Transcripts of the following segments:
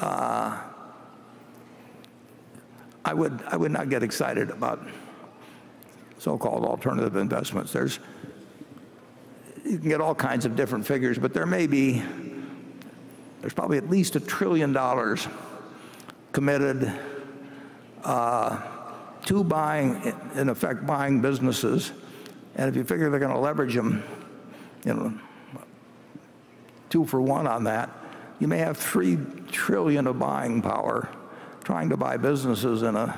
I would not get excited about so-called alternative investments. You can get all kinds of different figures, but there's probably at least $1 trillion committed to buying, in effect, buying businesses. And if you figure they're going to leverage them, 2 for 1 on that, you may have $3 trillion of buying power trying to buy businesses in the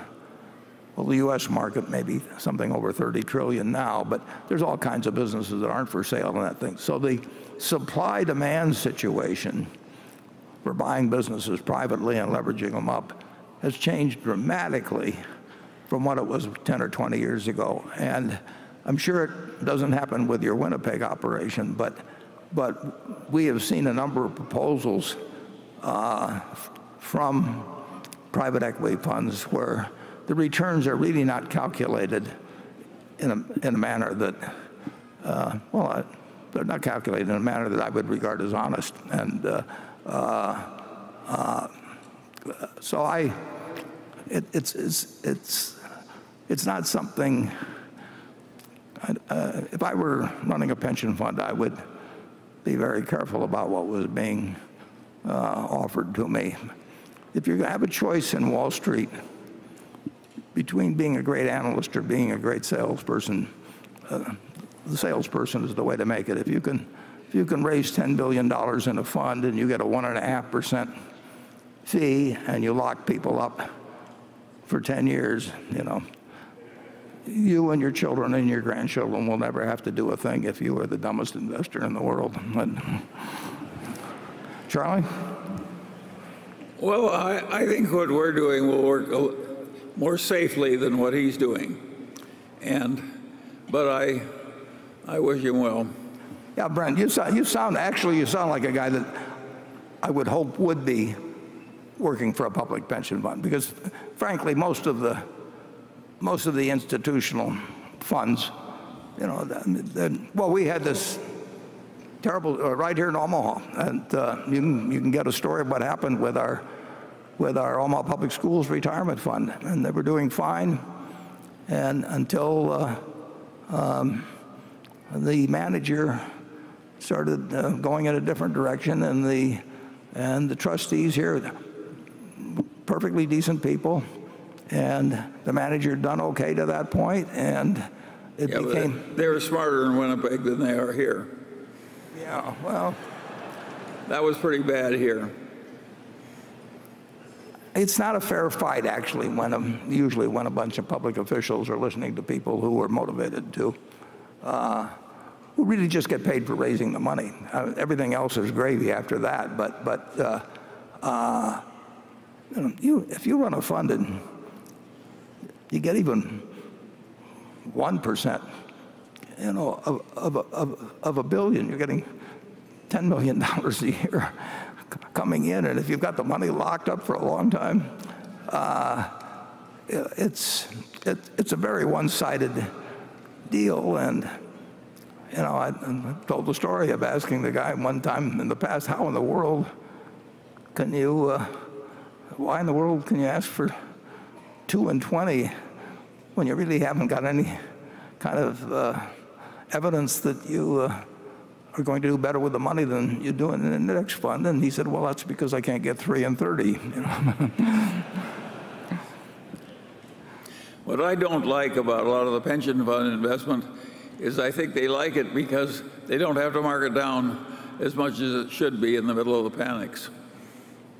U.S. market, maybe something over 30 trillion now, but there's all kinds of businesses that aren't for sale in that thing. So the supply-demand situation for buying businesses privately and leveraging them up has changed dramatically from what it was 10 or 20 years ago. And I'm sure it doesn't happen with your Winnipeg operation, but we have seen a number of proposals from private equity funds where the returns are really not calculated in a manner that, they're not calculated in a manner that I would regard as honest. And so it's not something. If I were running a pension fund, I would be very careful about what was being offered to me. If you're going to have a choice in Wall Street between being a great analyst or being a great salesperson, the salesperson is the way to make it. If you can raise $10 billion in a fund and you get a 1.5% fee and you lock people up for 10 years, you and your children and your grandchildren will never have to do a thing if you are the dumbest investor in the world. Charlie? Well, I think what we're doing will work more safely than what he's doing, but I wish him well. Yeah, Brent, you sound like a guy that I would hope would be working for a public pension fund, because frankly, most of the institutional funds, we had this terrible right here in Omaha, and you can get a story of what happened with our Omaha Public Schools retirement fund, and they were doing fine, and until the manager started going in a different direction, and the trustees here, perfectly decent people, and the manager had done okay to that point, and it became. They were smarter in Winnipeg than they are here. Yeah, well, that was pretty bad here. It's not a fair fight, actually, usually when a bunch of public officials are listening to people who are motivated to, who really just get paid for raising the money. Everything else is gravy after that. But if you run a fund and you get even 1%, of $1 billion, you're getting $10 million a year coming in, and if you've got the money locked up for a long time, it's a very one-sided deal. And I told the story of asking the guy one time in the past, why in the world can you ask for 2 and 20 when you really haven't got any kind of evidence that you are going to do better with the money than you do in the index fund? And he said, well, that's because I can't get 3 and 30. What I don't like about a lot of the pension fund investment is I think they like it because they don't have to mark it down as much as it should be in the middle of the panics.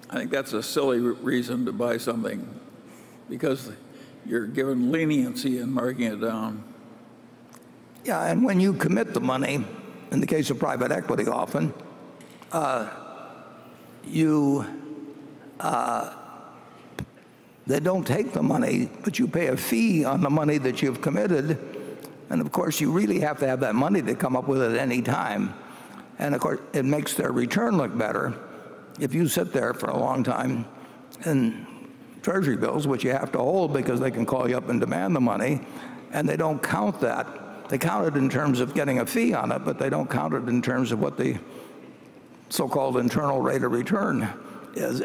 I think that's a silly reason to buy something, because you're given leniency in marking it down. Yeah, and when you commit the money, in the case of private equity often, they don't take the money, but you pay a fee on the money that you've committed. And of course, you really have to have that money to come up with it at any time. And of course, it makes their return look better if you sit there for a long time in treasury bills, which you have to hold because they can call you up and demand the money, and they don't count that. They count it in terms of getting a fee on it, but they don't count it in terms of what the so-called internal rate of return is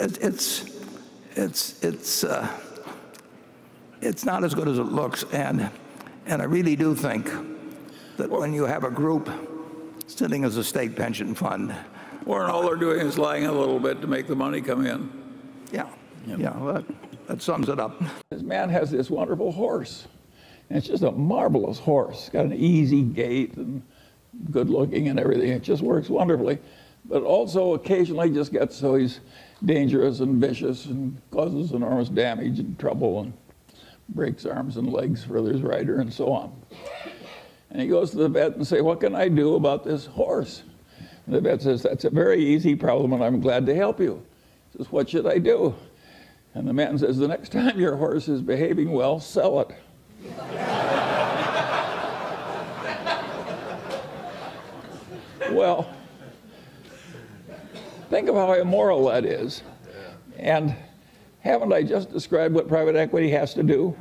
it's not as good as it looks, and I really do think that when you have a group sitting as a state pension fund, Warren, all they're doing is lying a little bit to make the money come in. well, that sums it up. This man has this wonderful horse, and it's just a marvelous horse. It's got an easy gait and good looking and everything. It just works wonderfully, but also occasionally just gets so he's dangerous and vicious and causes enormous damage and trouble and breaks arms and legs for his rider and so on. And he goes to the vet and say, "What can I do about this horse?" And the vet says, "That's a very easy problem, and I'm glad to help you." He says, "What should I do?" And the man says, "The next time your horse is behaving well, sell it." Well, think of how immoral that is. And haven't I just described what private equity has to do?